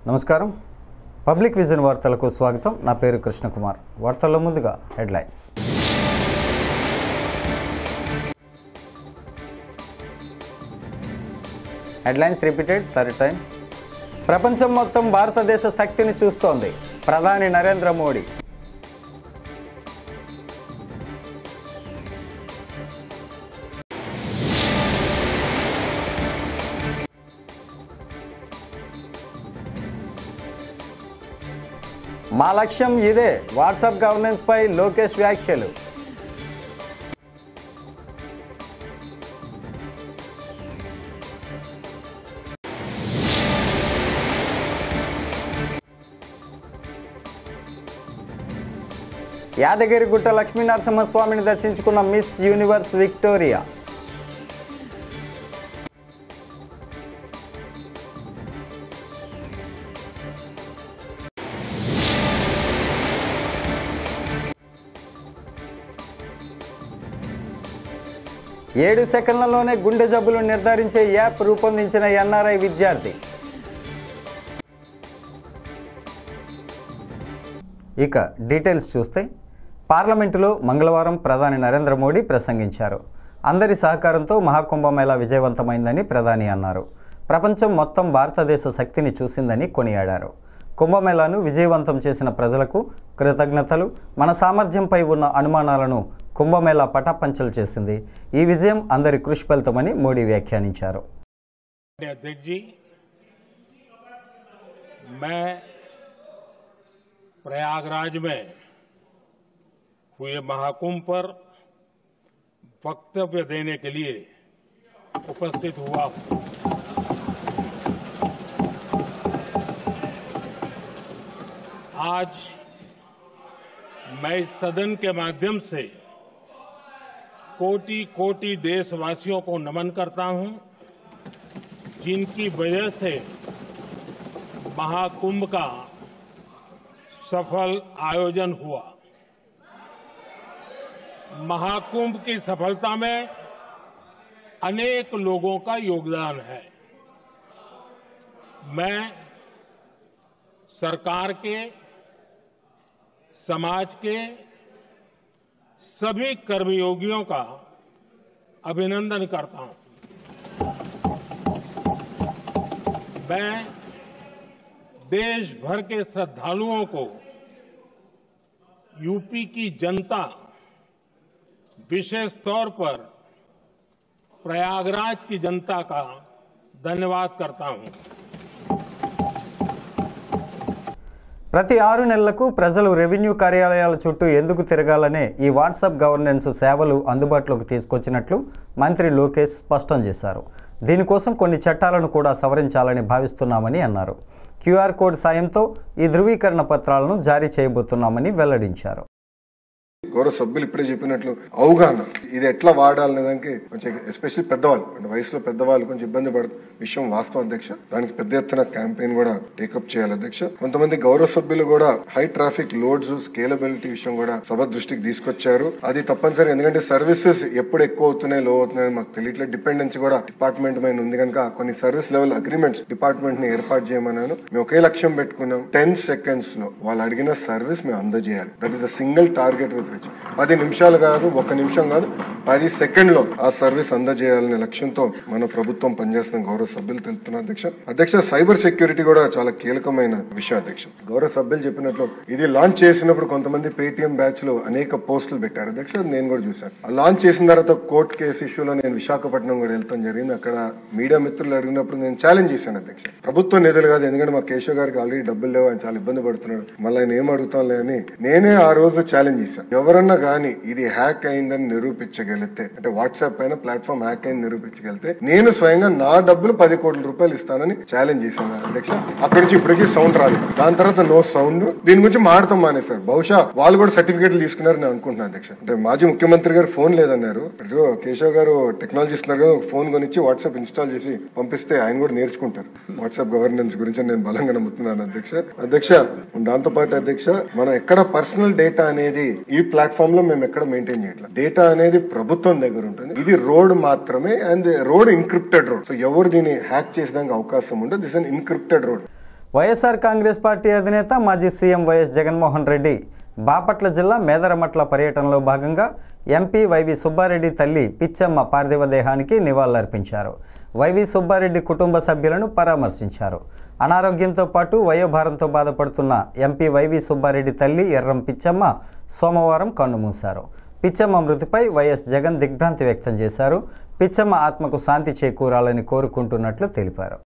నమస్కారం. Public vision వార్తలకు స్వాగతం. నా పేరు కృష్ణకుమార్. వార్తల్లో ముందుగా headlines. Headlines repeated third time. ప్రపంచం మొత్తం భారతదేశ శక్తిని చూస్తోంది. ప్రధాని నరేంద్ర మోడీ. మా లక్ష్యం ఇదే. వాట్సాప్ గవర్నెన్స్ పై లోకేష్ వ్యాఖ్యలు. యాదగిరిగుట్ట లక్ష్మీనరసింహస్వామిని దర్శించుకున్న మిస్ యూనివర్స్ విక్టోరియా. ఏడు సెకండ్లలోనే గుండె జబ్బులు నిర్ధారించే యాప్ రూపొందించిన ఎన్ఆర్ఐ విద్యార్థి. ఇక డీటెయిల్స్ చూస్తే, పార్లమెంటులో మంగళవారం ప్రధాని నరేంద్ర మోడీ ప్రసంగించారు. అందరి సహకారంతో మహాకుంభమేళా విజయవంతమైందని ప్రధాని అన్నారు. ప్రపంచం మొత్తం భారతదేశ శక్తిని చూసిందని కొనియాడారు. కుంభమేళాను విజయవంతం చేసిన ప్రజలకు కృతజ్ఞతలు. మన సామర్థ్యంపై ఉన్న అనుమానాలను కుంభమేళా పటాపంచలు చేసింది. ఈ విజయం అందరి కృషి ఫలితమని మోడీ వ్యాఖ్యానించారు. प्रयागराज में हुए महाकुंभ पर वक्तव्य देने के लिए उपस्थित हुआ हूं। आज मैं इस सदन के माध्यम से कोटि कोटि देशवासियों को नमन करता हूं, जिनकी वजह से महाकुंभ का सफल आयोजन हुआ। महाकुंभ की सफलता में अनेक लोगों का योगदान है। मैं सरकार के, समाज के सभी कर्मयोगियों का अभिनंदन करता हूं। मैं देश भर के श्रद्धालुओं को, यूपी की जनता, विशेष तौर पर प्रयागराज की जनता का धन्यवाद करता हूं। ప్రతి 6 నెలలకు ప్రజలు రెవెన్యూ కార్యాలయాల చుట్టూ ఎందుకు తిరగాలనే ఈ వాట్సాప్ గవర్నెన్స్ సేవలు అందుబాటులోకి తీసుకొచ్చినట్లు మంత్రి లోకేష్ స్పష్టం చేశారు. దీనికోసం కొన్ని చట్టాలను కూడా సవరించాలని భావిస్తున్నామని అన్నారు. క్యూఆర్ కోడ్ సాయంతో ఈ ధృవీకరణ పత్రాలను జారీ చేయబోతున్నామని వెల్లడించారు. గౌరవ సభ్యులు ఇప్పుడే చెప్పినట్లు అవగాహన ఇది ఎట్లా వాడాలనే దానికి కొంచెం ఎస్పెషల్లీ పెద్దవాళ్ళు అంటే వయసులో పెద్దవాళ్ళు కొంచెం ఇబ్బంది పడుతుంది విషయం వాస్తవం అధ్యక్ష. దానికి పెద్ద ఎత్తున క్యాంపెయిన్ కూడా టేకప్ చేయాలి అధ్యక్ష. కొంతమంది గౌరవ సభ్యులు కూడా హై ట్రాఫిక్ లోడ్స్ స్కేలబిలిటీ విషయం కూడా సభ దృష్టికి తీసుకొచ్చారు. అది తప్పనిసరి, ఎందుకంటే సర్వీసెస్ ఎప్పుడు ఎక్కువ అవుతున్నాయి లో అవుతున్నాయని మాకు తెలియట్లేదు. డిపెండెన్సీ కూడా డిపార్ట్మెంట్ పైన ఉంది కనుక కొన్ని సర్వీస్ లెవెల్ అగ్రిమెంట్స్ డిపార్ట్మెంట్ ని ఏర్పాటు చేయమన్నాను. మేము ఒకే లక్ష్యం పెట్టుకున్నాం, 10 seconds లో వాళ్ళు అడిగిన సర్వీస్ మేము అందజేయాలి. That is a single target with 10 నిమిషాలు కాదు, 1 నిమిషం కాదు, 10 సెకండ్లో ఆ సర్వీస్ అందజేయాలనే లక్ష్యంతో మన ప్రభుత్వం పనిచేస్తున్న గౌరవ సభ్యులు తెలుపుతున్నారు అధ్యక్ష. సైబర్ సెక్యూరిటీ కూడా చాలా కీలకమైన విషయం అధ్యక్ష. గౌరవ సభ్యులు చెప్పినట్లు ఇది లాంచ్ చేసినప్పుడు కొంతమంది పేటీఎం బ్యాచ్ లో అనేక పోస్టులు పెట్టారు అధ్యక్ష. నేను కూడా చూశాను. ఆ లాంచ్ చేసిన తర్వాత కోర్టు కేసు ఇష్యూలో నేను విశాఖపట్నం కూడా వెళ్తాం జరిగింది. అక్కడ మీడియా మిత్రులు అడిగినప్పుడు నేను ఛాలెంజ్ చేశాను అధ్యక్ష. ప్రభుత్వ నిధులు కాదు, ఎందుకంటే మా కేశవ్ గారికి ఆల్రెడీ డబ్బులు లేవు, ఆయన చాలా ఇబ్బంది పడుతున్నాడు, మళ్ళీ ఆయన ఏం అడుగుతాంలే అని నేనే ఆ రోజు ఛాలెంజ్ చేశాను. ఎవరన్నా కానీ ఇది హ్యాక్ అయిందని నిరూపించగలిగితే, అంటే వాట్సాప్ పైన ప్లాట్ఫామ్ హ్యాక్ అయింది నిరూపించగలిగితే నేను స్వయంగా నా డబ్బులు 10 కోట్ల రూపాయలు ఇస్తానని ఛాలెంజ్ చేశాను అధ్యక్ష. అక్కడి నుంచి ఇప్పటికీ సౌండ్ రాలేదు. దాని తర్వాత నో సౌండ్. దీని గురించి మాడతాం మానేశారు. బహుశా వాళ్ళు కూడా సర్టిఫికేట్లు తీసుకున్నారు నేను అనుకుంటున్నాను అధ్యక్ష. అంటే మాజీ ముఖ్యమంత్రి గారు ఫోన్ లేదన్నారు, కేశవ్ గారు టెక్నాలజీ ఇస్తున్నారు కదా, ఫోన్ కొనిచ్చి వాట్సాప్ ఇన్స్టాల్ చేసి పంపిస్తే ఆయన కూడా నేర్చుకుంటారు వాట్సాప్ గవర్నెన్స్ గురించి నేను బలంగా నమ్ముతున్నాను అధ్యక్ష. దాంతో పాటు అధ్యక్ష, మనం ఎక్కడ పర్సనల్ డేటా అనేది ఈ ప్లాట్ఫామ్ లో మేము ఎక్కడ మెయింటైన్ చేయట్లేదు. డేటా అనేది ప్రభుత్వం దగ్గర ఉంటుంది. ఇది రోడ్ మాత్రమే, and road encrypted road. So ఎవరు దీన్ని హ్యాక్ చేసడానికి అవకాశం ఉండదు. This an encrypted road. YSR Congress party అధినేత మాజీ సీఎం వైఎస్ జగన్మోహన్ రెడ్డి బాపట్ల జిల్లా మేదరమట్ల పర్యటనలో భాగంగా ఎంపీ వైవి సుబ్బారెడ్డి తల్లి పిచ్చమ్మ పార్థివ దేహానికి నివాళులర్పించారు. వైవి సుబ్బారెడ్డి కుటుంబ సభ్యులను పరామర్శించారు. అనారోగ్యంతో పాటు వయోభారంతో బాధపడుతున్న ఎంపీ వైవి సుబ్బారెడ్డి తల్లి ఎర్రం పిచ్చమ్మ సోమవారం కన్నుమూశారు. పిచ్చమ్మ మృతిపై వైఎస్ జగన్ దిగ్భ్రాంతి వ్యక్తం చేశారు. పిచ్చమ్మ ఆత్మకు శాంతి చేకూరాలని కోరుకుంటున్నట్లు తెలిపారు.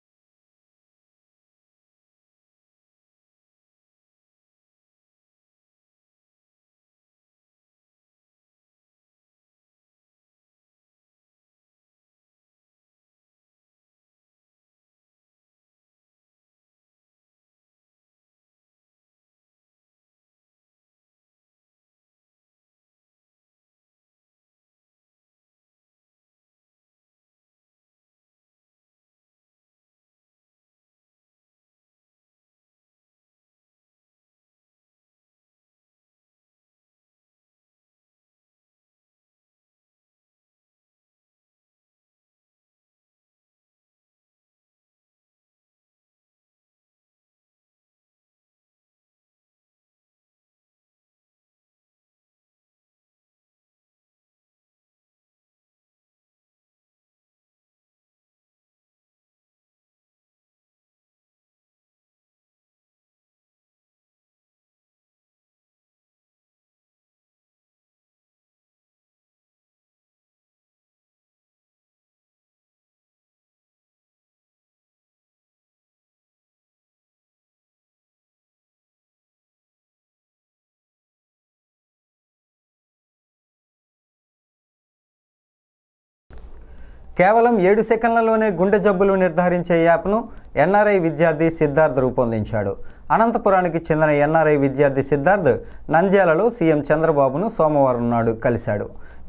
కేవలం 7 సెకన్లలోనే గుండె జబ్బులు నిర్ధారించే యాప్ను ఎన్ఆర్ఐ విద్యార్థి సిద్ధార్థ్ రూపొందించాడు. అనంతపురానికి చెందిన ఎన్ఆర్ఐ విద్యార్థి సిద్ధార్థ్ నంద్యాలలో సీఎం చంద్రబాబును సోమవారం నాడు కలిశాడు.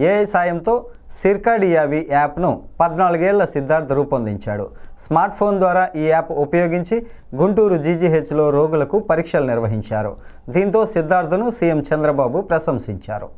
ఏఐ సాయంతో సిర్కాడియావి యాప్ను 14 ఏళ్ల సిద్ధార్థ్ రూపొందించాడు. స్మార్ట్ ఫోన్ ద్వారా ఈ యాప్ ఉపయోగించి గుంటూరు జీజీహెచ్లో రోగులకు పరీక్షలు నిర్వహించారు. దీంతో సిద్ధార్థ్ను సీఎం చంద్రబాబు ప్రశంసించారు.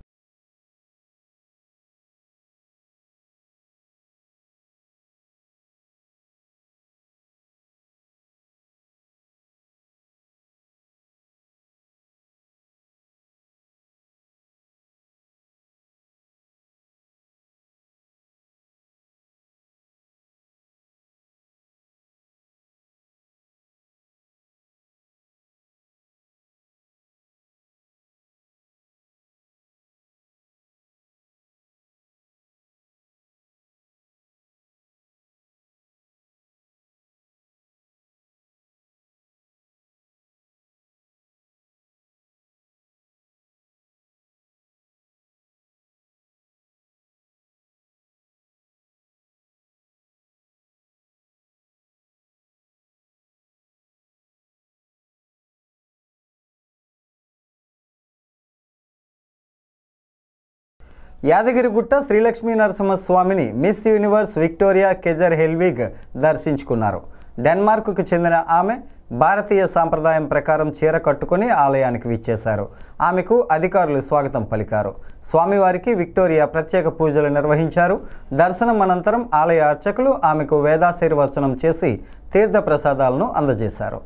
యాదగిరిగుట్ట శ్రీలక్ష్మీ నరసింహస్వామిని Miss Universe Victoria Kjaer Helvig దర్శించుకున్నారు. డెన్మార్క్కు చెందిన ఆమె భారతీయ సాంప్రదాయం ప్రకారం చీర కట్టుకుని ఆలయానికి విచ్చేశారు. ఆమెకు అధికారులు స్వాగతం పలికారు. స్వామివారికి విక్టోరియా ప్రత్యేక పూజలు నిర్వహించారు. దర్శనం అనంతరం ఆలయ అర్చకులు ఆమెకు వేదాశీర్వచనం చేసి తీర్థ ప్రసాదాలను అందజేశారు.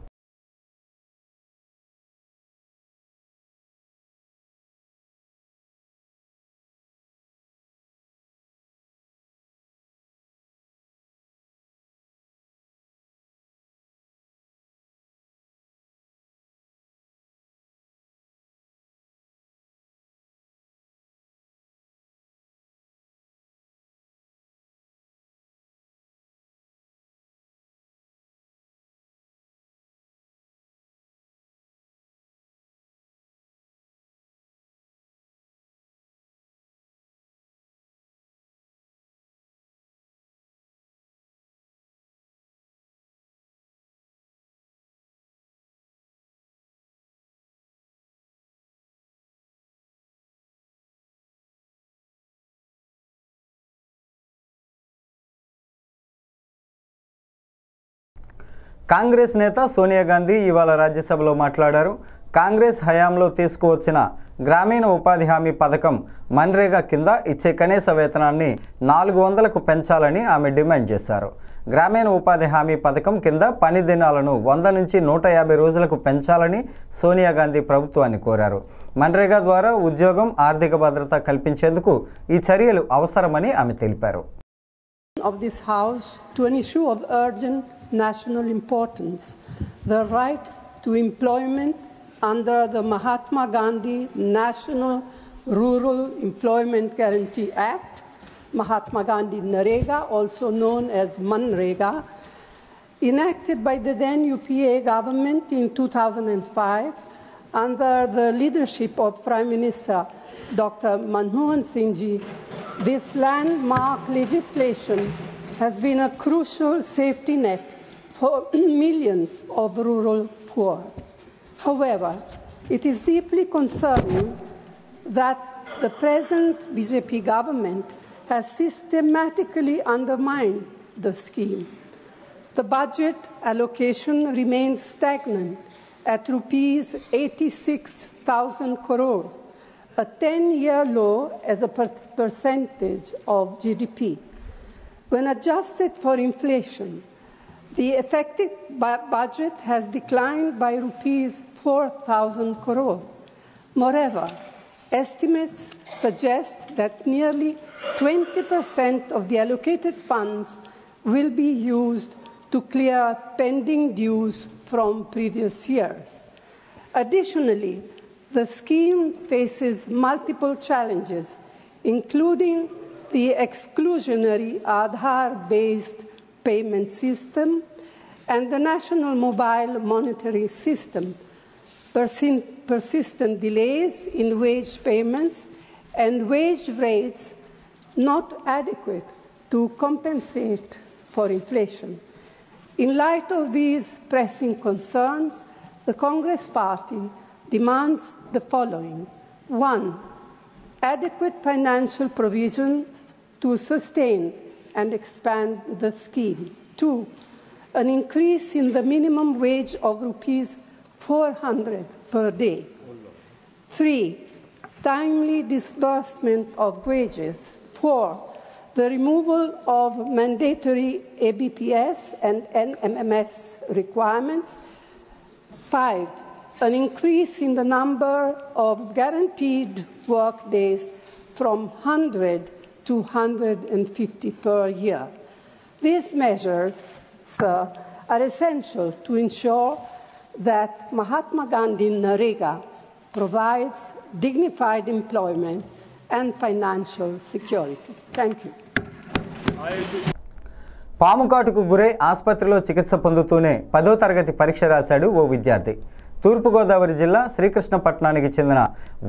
కాంగ్రెస్ నేత సోనియా గాంధీ ఇవాళ రాజ్యసభలో మాట్లాడారు. కాంగ్రెస్ హయాంలో తీసుకువచ్చిన గ్రామీణ ఉపాధి హామీ పథకం మన్రేగా కింద ఇచ్చే కనీస వేతనాన్ని 400కు పెంచాలని ఆమె డిమాండ్ చేశారు. గ్రామీణ ఉపాధి హామీ పథకం కింద పని దినాలను 100 నుంచి 150 రోజులకు పెంచాలని సోనియా గాంధీ ప్రభుత్వాన్ని కోరారు. మన్రేగా ద్వారా ఉద్యోగం, ఆర్థిక భద్రత కల్పించేందుకు ఈ చర్యలు అవసరమని ఆమె తెలిపారు. Of this House to an issue of urgent national importance, the right to employment under the Mahatma Gandhi National Rural Employment Guarantee Act, Mahatma Gandhi Narega, also known as Manrega, enacted by the then UPA government in 2005 under the leadership of Prime Minister Dr. Manmohan Singh Ji. This landmark legislation has been a crucial safety net for millions of rural poor. However, it is deeply concerning that the present BJP government has systematically undermined the scheme. The budget allocation remains stagnant at rupees 86,000 crores, a 10-year low as a percentage of GDP. When adjusted for inflation, the effective budget has declined by rupees 4,000 crore. Moreover, estimates suggest that nearly 20% of the allocated funds will be used to clear pending dues from previous years. Additionally, the scheme faces multiple challenges, including the exclusionary Aadhaar-based payment system and the National Mobile Monitoring System, persistent delays in wage payments, and wage rates not adequate to compensate for inflation. In light of these pressing concerns, the Congress Party demands the following. 1. Adequate financial provisions to sustain and expand the scheme. 2. An increase in the minimum wage of rupees 400 per day. 3. Timely disbursement of wages. 4. The removal of mandatory ABPS and NMMS requirements. 5. An increase in the number of guaranteed work days from 100 to 150 per year. These measures, sir, are essential to ensure that Mahatma Gandhi Narega provides dignified employment and financial security. Thank you. పాముకాటుకు గురై ఆసుపత్రిలో చికిత్స పొందుతూనే 10వ తరగతి పరీక్ష రాశాడు ఓ విద్యార్థి. తూర్పుగోదావరి జిల్లా శ్రీకృష్ణపట్నానికి చెందిన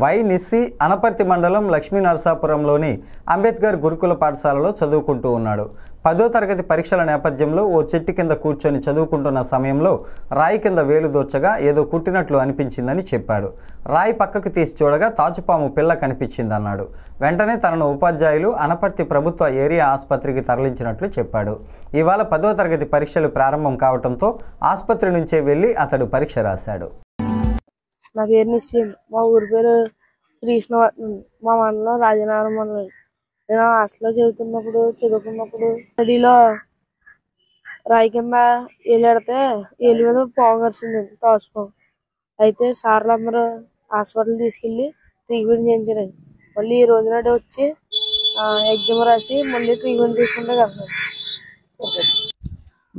వై నిస్సి అనపర్తి మండలం లక్ష్మీనరసాపురంలోని అంబేద్కర్ గురుకుల పాఠశాలలో చదువుకుంటూ ఉన్నాడు. 10వ తరగతి పరీక్షల నేపథ్యంలో ఓ చెట్టు కింద కూర్చొని చదువుకుంటున్న సమయంలో రాయి కింద వేలు దూర్చగా ఏదో కుట్టినట్లు అనిపించిందని చెప్పాడు. రాయి పక్కకు తీసి చూడగా తాచుపాము పిల్ల కనిపించిందన్నాడు. వెంటనే తనను ఉపాధ్యాయులు అనపర్తి ప్రభుత్వ ఏరియా ఆసుపత్రికి తరలించినట్లు చెప్పాడు. ఇవాళ 10వ తరగతి పరీక్షలు ప్రారంభం కావడంతో ఆసుపత్రి నుంచే వెళ్లి అతడు పరీక్ష రాశాడు. నా పేరు నిశ్చయం. మా ఊరి పేరు శ్రీకృష్ణపట్నం. మా మండలం రాజనగరం మండలం. నేను హాస్టల్లో చదువుకున్నప్పుడు స్టడీలో రాయి కింద ఏలాడితే ఏలి మీద పాము కరిచిందండి, తాచుపాము. అయితే సార్లు అందరూ హాస్పిటల్ తీసుకెళ్ళి ట్రీట్మెంట్ చేయించారండి. మళ్ళీ ఈ రోజు నాడే వచ్చి ఎగ్జామ్ రాసి మళ్ళీ ట్రీట్మెంట్ తీసుకుంటే కదా.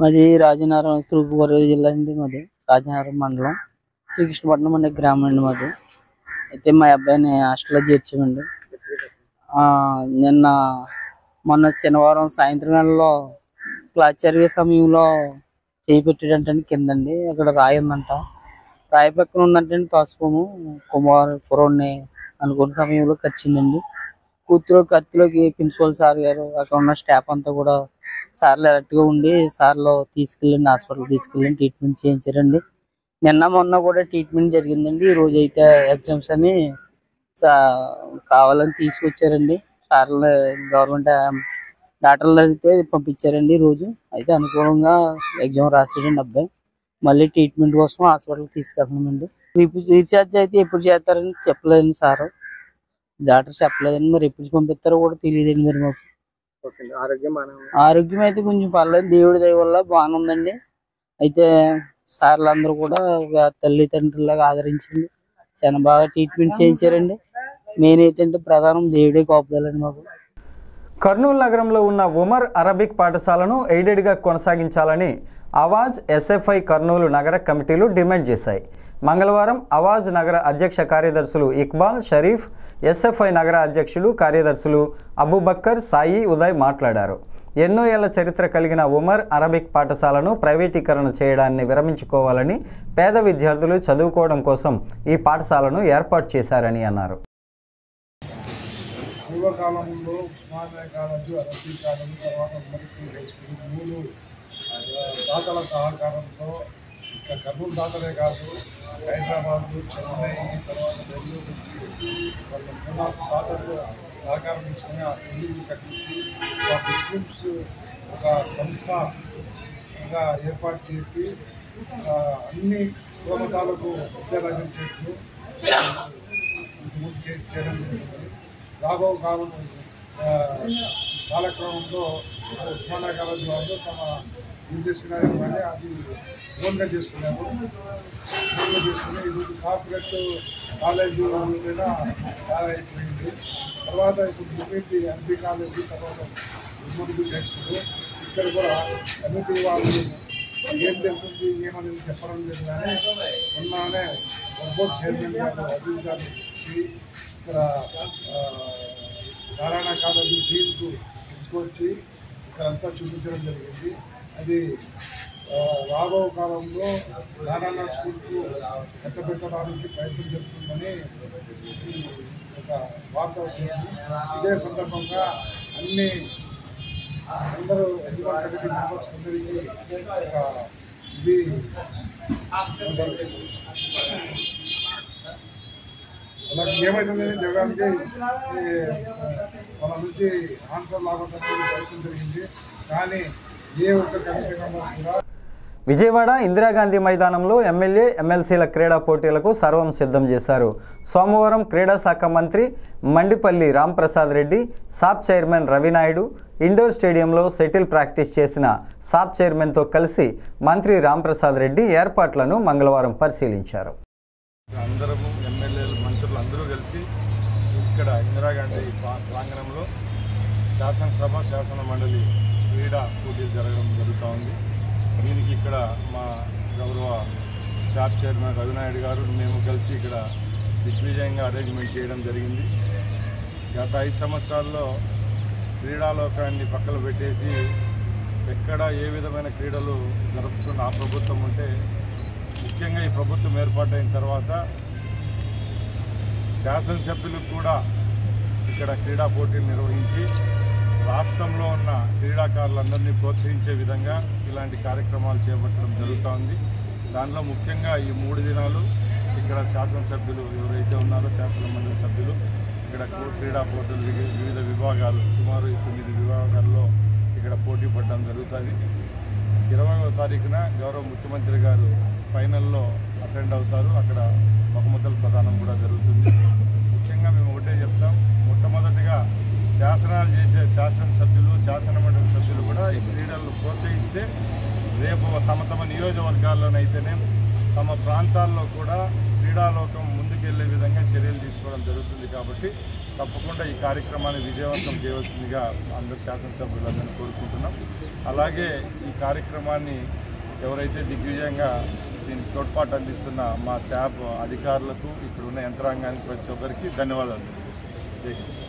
మాది రాజనగరం, తూర్పుగోదావరి జిల్లా అండి. మాది రాజనగరం మండలం, శ్రీకృష్ణపట్నం అనే గ్రామం అండి మాది. అయితే మా అబ్బాయిని హాస్టల్లో చేర్చామండి. మొన్న శనివారం సాయంత్రం వేళలో క్లాస్ జరిగే సమయంలో చేయి పెట్టాడంటే కిందండి అక్కడ రాయి ఉందంట. రాయి పక్కన ఉందంటే తాచుపాము కుర్రోడిని అనుకున్న సమయంలో కరిచిందండి. కత్తిలోకి ప్రిన్సిపల్ సార్ గారు, అక్కడ ఉన్న స్టాఫ్ అంతా కూడా సార్లు అలర్ట్గా ఉండి సార్లు తీసుకెళ్ళండి, హాస్పిటల్ తీసుకెళ్ళండి, ట్రీట్మెంట్ చేయించారండి. నిన్న మొన్న కూడా ట్రీట్మెంట్ జరిగిందండి. ఈ రోజు అయితే ఎగ్జామ్స్ అని కావాలని తీసుకొచ్చారండి. సార్లు గవర్నమెంట్ డాక్టర్లు అయితే పంపించారండి. ఈ రోజు అయితే అనుకూలంగా ఎగ్జామ్ రాసాడండి అబ్బాయి. మళ్ళీ ట్రీట్మెంట్ కోసం హాస్పిటల్కి తీసుకెళ్తున్నామండి. రీఛార్జ్ అయితే ఎప్పుడు చేస్తారని చెప్పలేదండి సార్, డాక్టర్ చెప్పలేదండి. మరి ఎప్పుడు పంపిస్తారో కూడా తెలియదండి. మరి మాకు ఆరోగ్యం అయితే కొంచెం పర్లేదు, దేవుడి దయ వల్ల బాగానే ఉందండి. అయితే సార్లు అందరూ కూడా ఒక తల్లిదండ్రులాగా ఆదరించండి, చాలా బాగా ట్రీట్మెంట్ చేయించారండి. మెయిన్ ఏంటంటే ప్రధానం దేవుడే కాపుదలండి మాకు. కర్నూలు నగరంలో ఉన్న ఉమర్ అరబిక్ పాఠశాలను ఎయిడెడ్గా కొనసాగించాలని అవాజ్ ఎస్ఎఫ్ఐ కర్నూలు నగర కమిటీలు డిమాండ్ చేశాయి. మంగళవారం అవాజ్ నగర అధ్యక్ష కార్యదర్శులు ఇక్బాల్, షరీఫ్, ఎస్ఎఫ్ఐ నగర అధ్యక్షులు కార్యదర్శులు అబూబక్కర్, సాయి, ఉదయ్ మాట్లాడారు. ఎన్నో ఏళ్ల చరిత్ర కలిగిన ఉమర్ అరబిక్ పాఠశాలను ప్రైవేటీకరణ చేయడాన్ని విరమించుకోవాలని, పేద విద్యార్థులు చదువుకోవడం కోసం ఈ పాఠశాలను ఏర్పాటు చేశారని అన్నారు. పూర్వకాలంలో ఉస్మానియా కాలేజు, అరబీ కాలేజు, తర్వాత ఉమ్మడి హై స్కూల్ 3 దాతల సహకారంతో ఇంకా కర్నూలు దాతలే కాదు, హైదరాబాద్, చెన్నై, తర్వాత బెంగళూరు నుంచి వాళ్ళ మూడు దాతలు సహకారం తీసుకుని ఆ బిల్డింగ్ కట్టించి ముస్లిమ్స్ ఒక సంస్థగా ఏర్పాటు చేసి అన్ని కులమతాలకు విద్య లభించేట్లు చేయడం జరిగింది. రాబో కాలక్రమంలో ఉస్మానియా కాలేజ్ వాళ్ళు తమ ఏం చేసుకున్నారు కానీ అది ఓన్గా చేసుకున్నారు. ఓన్గా చేసుకుని ఇది కార్పొరేట్ కాలేజీ మీద తయారైపోయింది. తర్వాత ఇప్పుడు కమిటీ ఎంపీ కాలేజీ, తర్వాత ఉమ్మడి హై స్కూల్, ఇక్కడ కూడా కమిటీ వాళ్ళు ఏం జరుగుతుంది ఏమనేది చెప్పడం లేదు. కానీ మొన్ననే బోర్డు చైర్మన్ గారు అజీజ్ గారు వచ్చి ఇక్కడ నారాయణ కాలేజీ ఫీల్డ్కు తీసుకొచ్చి ఇక్కడంతా చూపించడం జరిగింది. అది రాబో కాలంలో నారాయణ స్కూల్కు కట్టబెట్టడానికి ప్రయత్నం జరుగుతుందని ఒక వార్త వచ్చింది. ఇదే సందర్భంగా అందరూ ఎన్నికల కమిటీ మెంబర్స్ అందరికీ ఇది అలాగే ఏమైతుందని జరగడానికి వాళ్ళ నుంచి ఆన్సర్ లాగడానికి ప్రయత్నం జరిగింది. కానీ ఏ ఒక్క కమిటీ మెంబర్ కూడా. విజయవాడ ఇందిరాగాంధీ మైదానంలో ఎమ్మెల్యే, ఎమ్మెల్సీల క్రీడా పోటీలకు సర్వం సిద్ధం చేశారు. సోమవారం క్రీడా శాఖ మంత్రి మండిపల్లి రాంప్రసాద్ రెడ్డి, సాప్ చైర్మన్ రవినాయుడు ఇండోర్ స్టేడియంలో షటిల్ ప్రాక్టీస్ చేసిన సాప్ చైర్మన్తో కలిసి మంత్రి రాంప్రసాద్ రెడ్డి ఏర్పాట్లను మంగళవారం పరిశీలించారు. అందరము ఎమ్మెల్యేలు, మంత్రులు అందరూ కలిసి ఇక్కడ ఇందిరాగాంధీ ప్రాంగణంలో శాసనసభ, శాసన మండలి క్రీడా పోటీలు జరుగుతూ ఉంది. దీనికి ఇక్కడ మా గౌరవ షాప్ చైర్మన్ రవినాయుడు గారు, మేము కలిసి ఇక్కడ దిగ్విజయంగా అరేంజ్మెంట్ చేయడం జరిగింది. గత 5 సంవత్సరాల్లో క్రీడాలోకాన్ని పక్కన పెట్టేసి ఎక్కడ ఏ విధమైన క్రీడలు జరుపుతున్న ఆ ప్రభుత్వం ఉంటే, ముఖ్యంగా ఈ ప్రభుత్వం ఏర్పాటైన తర్వాత శాసనసభ్యులకు కూడా ఇక్కడ క్రీడా పోటీలు నిర్వహించి రాష్ట్రంలో ఉన్న క్రీడాకారులందరినీ ప్రోత్సహించే విధంగా ఇలాంటి కార్యక్రమాలు చేపట్టడం జరుగుతూ ఉంది. దానిలో ముఖ్యంగా ఈ 3 దినాలు ఇక్కడ శాసనసభ్యులు ఎవరైతే ఉన్నారో శాసన మండలి సభ్యులు ఇక్కడ క్రీడా పోటీలు వివిధ విభాగాలు సుమారు 9 విభాగాల్లో ఇక్కడ పోటీ పడడం జరుగుతుంది. 20వ తారీఖున గౌరవ ముఖ్యమంత్రి గారు ఫైనల్లో అటెండ్ అవుతారు. అక్కడ బహుమతుల ప్రదానం కూడా జరుగుతుంది. ముఖ్యంగా మేము ఒకటే చెప్తాం, మొట్టమొదటిగా శాసనాలు చేసే శాసనసభ్యులు, శాసన మండలి సభ్యులు కూడా ఈ క్రీడలను ప్రోత్సహిస్తే రేపు తమ నియోజకవర్గాల్లోనైతేనే తమ ప్రాంతాల్లో కూడా క్రీడాలోకం ముందుకెళ్లే విధంగా చర్యలు తీసుకోవడం జరుగుతుంది. కాబట్టి తప్పకుండా ఈ కార్యక్రమాన్ని విజయవంతం చేయవలసిందిగా అందరు శాసనసభ్యులందరినీ కోరుకుంటున్నాం. అలాగే ఈ కార్యక్రమాన్ని ఎవరైతే దిగ్విజయంగా దీనికి తోడ్పాటు అందిస్తున్న మా శాప్ అధికారులకు, ఇక్కడ ఉన్న యంత్రాంగానికి ప్రతి ఒక్కరికి ధన్యవాదాలు తెలియజేస్తున్నాం.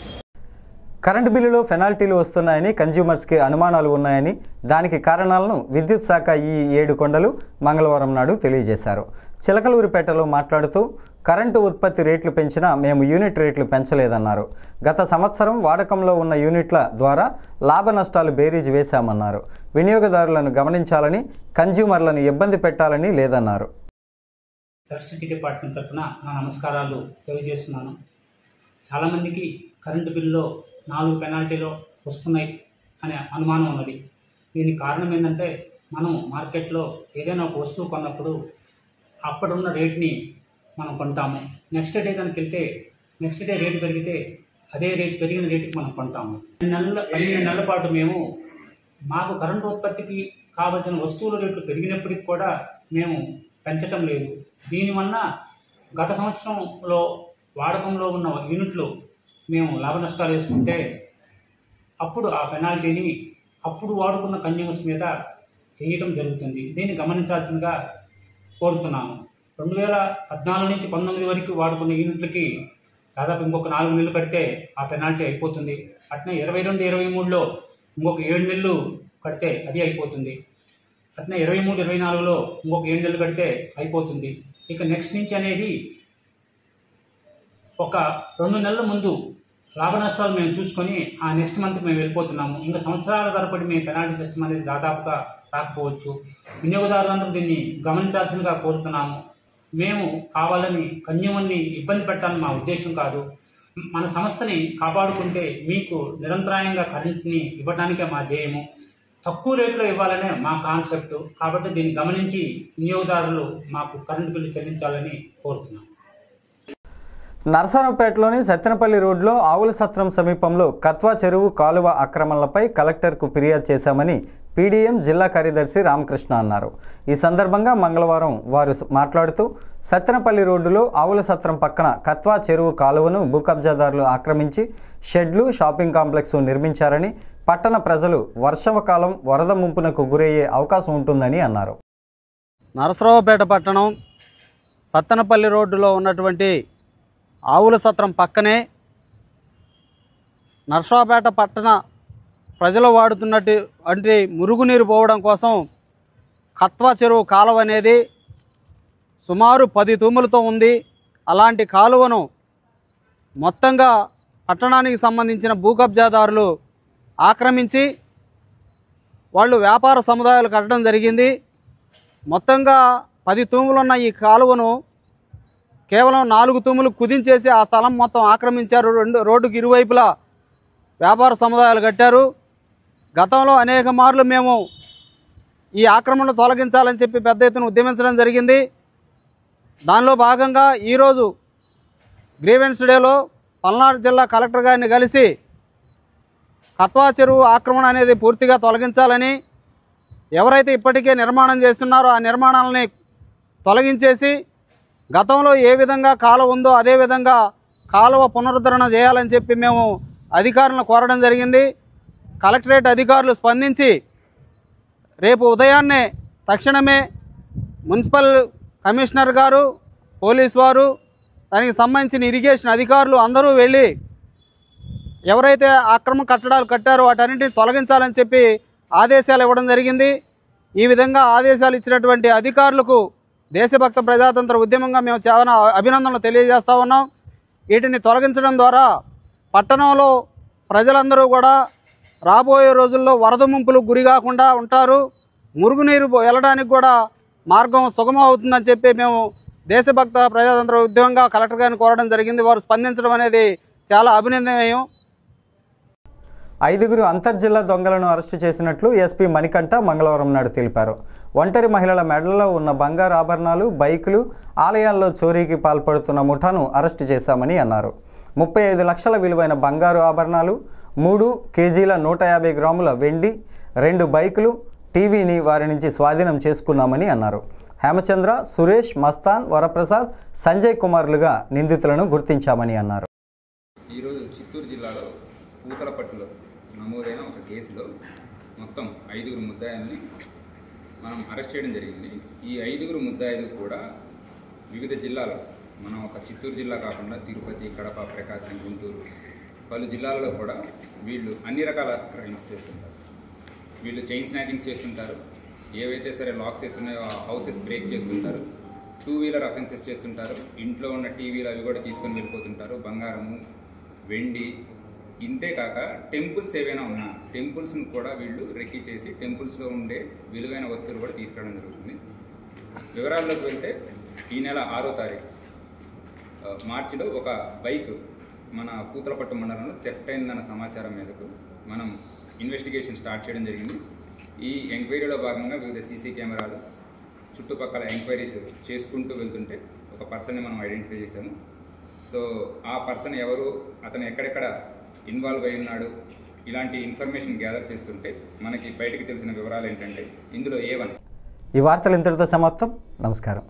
కరెంటు బిల్లులో పెనాల్టీలు వస్తున్నాయని కన్జ్యూమర్స్కి అనుమానాలు ఉన్నాయని, దానికి కారణాలను విద్యుత్ శాఖ ఈ 7 కొండలు మంగళవారం నాడు తెలియజేశారు. చిలకలూరిపేటలో మాట్లాడుతూ కరెంటు ఉత్పత్తి రేట్లు పెంచినా మేము యూనిట్ రేట్లు పెంచలేదన్నారు. గత సంవత్సరం వాడకంలో ఉన్న యూనిట్ల ద్వారా లాభ నష్టాలు బేరీజు వేశామన్నారు. వినియోగదారులను గమనించాలని, కన్జ్యూమర్లను ఇబ్బంది పెట్టాలని లేదన్నారు. ఎలక్ట్రిసిటీ డిపార్ట్మెంట్ తరఫున నా నమస్కారాలు తెలియజేస్తున్నాను. చాలామందికి కరెంటు బిల్లులో 4 పెనాల్టీలు వస్తున్నాయి అనే అనుమానం ఉన్నది. దీనికి కారణం ఏంటంటే, మనం మార్కెట్లో ఏదైనా ఒక వస్తువు కొన్నప్పుడు అప్పుడున్న రేట్ని మనం కొంటాము. నెక్స్ట్ డే కనుక వెళ్తే నెక్స్ట్ డే రేటు పెరిగితే అదే రేటు పెరిగిన రేటుకి మనం కొంటాము. 12 నెలల పాటు మేము మాకు కరెంటు ఉత్పత్తికి కావలసిన వస్తువుల రేట్లు పెరిగినప్పటికి కూడా మేము పెంచటం లేదు. దీనివల్ల గత సంవత్సరంలో వాడకంలో ఉన్న యూనిట్లు మేము లాభ నష్టాలు వేసుకుంటే అప్పుడు ఆ పెనాల్టీని అప్పుడు వాడుకున్న కన్జ్యూమర్స్ మీద వేయటం జరుగుతుంది. దీన్ని గమనించాల్సిందిగా కోరుతున్నాను. 2014 నుంచి 19 వరకు వాడుకున్న యూనిట్లకి దాదాపు ఇంకొక 4 నెలలు కడితే ఆ పెనాల్టీ అయిపోతుంది. అట్నే 22-23లో ఇంకొక 7 నెలలు కడితే అది అయిపోతుంది. అట్నే 23-24లో ఇంకొక 7 నెలలు కడితే అయిపోతుంది. ఇక నెక్స్ట్ నుంచి అనేది ఒక 2 నెలల ముందు లాభ నష్టాలు మేము చూసుకొని ఆ నెక్స్ట్ మంత్ మేము వెళ్ళిపోతున్నాము. ఇంకా సంవత్సరాల తరబడి మేము పెనాల్టీ సిస్టమ్ అనేది దాదాపుగా రాకపోవచ్చు. వినియోగదారులందరూ దీన్ని గమనించాల్సిందిగా కోరుతున్నాము. మేము కావాలని కన్జ్యూమర్ని ఇబ్బంది పెట్టాలని మా ఉద్దేశం కాదు. మన సంస్థని కాపాడుకుంటే మీకు నిరంతరాయంగా కరెంట్ని ఇవ్వడానికే మా ధ్యేయము. తక్కువ రేట్లో ఇవ్వాలనే మా కాన్సెప్ట్. కాబట్టి దీన్ని గమనించి వినియోగదారులు మాకు కరెంటు బిల్లు చెల్లించాలని కోరుతున్నాం. నర్సరావుపేటలోని సత్తెనపల్లి రోడ్లో ఆవుల సత్రం సమీపంలో కత్వా చెరువు కాలువ ఆక్రమణలపై కలెక్టర్కు ఫిర్యాదు చేశామని పీడీఎం జిల్లా కార్యదర్శి రామకృష్ణ అన్నారు. ఈ సందర్భంగా మంగళవారం వారు మాట్లాడుతూ సత్తెనపల్లి రోడ్డులో ఆవుల సత్రం పక్కన కత్వా చెరువు కాలువను భూ కబ్జాదారులు ఆక్రమించి షెడ్లు, షాపింగ్ కాంప్లెక్స్ నిర్మించారని, పట్టణ ప్రజలు వర్షాకాలం వరద ముంపునకు గురయ్యే అవకాశం ఉంటుందని అన్నారు. నరసరావుపేట పట్టణం సత్తెనపల్లి రోడ్డులో ఉన్నటువంటి ఆవుల సత్రం పక్కనే నరసరావుపేట పట్టణ ప్రజలు వాడుతున్నటువంటి మురుగునీరు పోవడం కోసం కత్వా చెరువు కాలువ అనేది సుమారు 10 తూములతో ఉంది. అలాంటి కాలువను మొత్తంగా పట్టణానికి సంబంధించిన భూ కబ్జాదారులు ఆక్రమించి వాళ్ళు వ్యాపార సముదాయాలు కట్టడం జరిగింది. మొత్తంగా 10 తూములున్న ఈ కాలువను కేవలం 4 తూములు కుదించేసి ఆ స్థలం మొత్తం ఆక్రమించారు. రోడ్డుకి ఇరువైపులా వ్యాపార సముదాయాలు కట్టారు. గతంలో అనేక మార్లు మేము ఈ ఆక్రమణను తొలగించాలని చెప్పి పెద్ద ఎత్తున ఉద్యమించడం జరిగింది. దానిలో భాగంగా ఈరోజు గ్రీవెన్స్ డేలో పల్నాడు జిల్లా కలెక్టర్ గారిని కలిసి కత్వా చెరువు ఆక్రమణ అనేది పూర్తిగా తొలగించాలని, ఎవరైతే ఇప్పటికే నిర్మాణం చేస్తున్నారో ఆ నిర్మాణాలని తొలగించేసి గతంలో ఏ విధంగా కాలువ ఉందో అదే విధంగా కాలువ పునరుద్ధరణ చేయాలని చెప్పి మేము అధికారులను కోరడం జరిగింది. కలెక్టరేట్ అధికారులు స్పందించి రేపు ఉదయాన్నే తక్షణమే మున్సిపల్ కమిషనర్ గారు, పోలీసు వారు, దానికి సంబంధించిన ఇరిగేషన్ అధికారులు అందరూ వెళ్ళి ఎవరైతే ఆక్రమణ కట్టడాలు కట్టారో వాటన్నింటినీ తొలగించాలని చెప్పి ఆదేశాలు ఇవ్వడం జరిగింది. ఈ విధంగా ఆదేశాలు ఇచ్చినటువంటి అధికారులకు దేశభక్త ప్రజాతంత్ర ఉద్యమంగా మేము చాలా అభినందనలు తెలియజేస్తూ ఉన్నాం. వీటిని తొలగించడం ద్వారా పట్టణంలో ప్రజలందరూ కూడా రాబోయే రోజుల్లో వరద ముంపులకు గురి కాకుండా ఉంటారు. మురుగునీరు వెళ్ళడానికి కూడా మార్గం సుగమం అవుతుందని చెప్పి మేము దేశభక్త ప్రజాతంత్ర ఉద్యమంగా కలెక్టర్ గారిని కోరడం జరిగింది. వారు స్పందించడం అనేది చాలా అభినందనీయం. 5 అంతర్జిల్లా దొంగలను అరెస్టు చేసినట్లు ఎస్పీ మణికంఠ మంగళవారం నాడు తెలిపారు. ఒంటరి మహిళల మెడల్లో ఉన్న బంగారు ఆభరణాలు, బైకులు, ఆలయాల్లో చోరీకి పాల్పడుతున్న ముఠాను అరెస్టు చేశామని అన్నారు. 35 లక్షల విలువైన బంగారు ఆభరణాలు, 3 కేజీల 150 గ్రాముల వెండి, 2 బైకులు, టీవీని వారి నుంచి స్వాధీనం చేసుకున్నామని అన్నారు. హేమచంద్ర, సురేష్, మస్తాన్, వరప్రసాద్, సంజయ్ కుమార్లుగా నిందితులను గుర్తించామని అన్నారు. ఈరోజు చిత్తూరు జిల్లాలో పూతలపట్టులో నమోదైన ఒక కేసులో మొత్తం 5 ముద్దాయిల్ని మనం అరెస్ట్ చేయడం జరిగింది. ఈ 5 ముద్దాయిలు కూడా వివిధ జిల్లాలో, మనం ఒక చిత్తూరు జిల్లా కాకుండా తిరుపతి, కడప, ప్రకాశం, గుంటూరు పలు జిల్లాలలో కూడా వీళ్ళు అన్ని రకాల క్రైమ్స్ చేస్తుంటారు. వీళ్ళు చైన్ స్నాచింగ్స్ చేస్తుంటారు, ఏవైతే సరే లాక్స్ చేస్తున్నాయో ఆ హౌసెస్ బ్రేక్ చేస్తుంటారు, 2 వీలర్ అఫెన్సెస్ చేస్తుంటారు, ఇంట్లో ఉన్న టీవీలు అవి కూడా తీసుకొని వెళ్ళిపోతుంటారు, బంగారము, వెండి. ఇంతేకాక టెంపుల్స్ ఏవైనా ఉన్నా టెంపుల్స్ని కూడా వీళ్ళు రెక్కి చేసి టెంపుల్స్లో ఉండే విలువైన వస్తువులు కూడా తీసుకురావడం జరుగుతుంది. వివరాల్లోకి వెళ్తే ఈ నెల 6వ తారీఖు మార్చిలో ఒక బైక్ మన పూతలపట్టు మండలంలో థెఫ్ట్ అయిందన్న సమాచారం మేరకు మనం ఇన్వెస్టిగేషన్ స్టార్ట్ చేయడం జరిగింది. ఈ ఎంక్వైరీలో భాగంగా వివిధ సీసీ కెమెరాలు చుట్టుపక్కల ఎంక్వైరీస్ చేసుకుంటూ వెళ్తుంటే ఒక పర్సన్ని మనం ఐడెంటిఫై చేసాము. సో ఆ పర్సన్ ఎవరు, అతను ఎక్కడెక్కడ ఇన్వాల్వ్ అయి ఉన్నాడు, ఇలాంటి ఇన్ఫర్మేషన్ గ్యాదర్ చేస్తుంటే మనకి బయటకు తెలిసిన వివరాలు ఏంటంటే ఇందులో A1. ఈ వార్తలు ఇంతటితో సమాప్తం. నమస్కారం.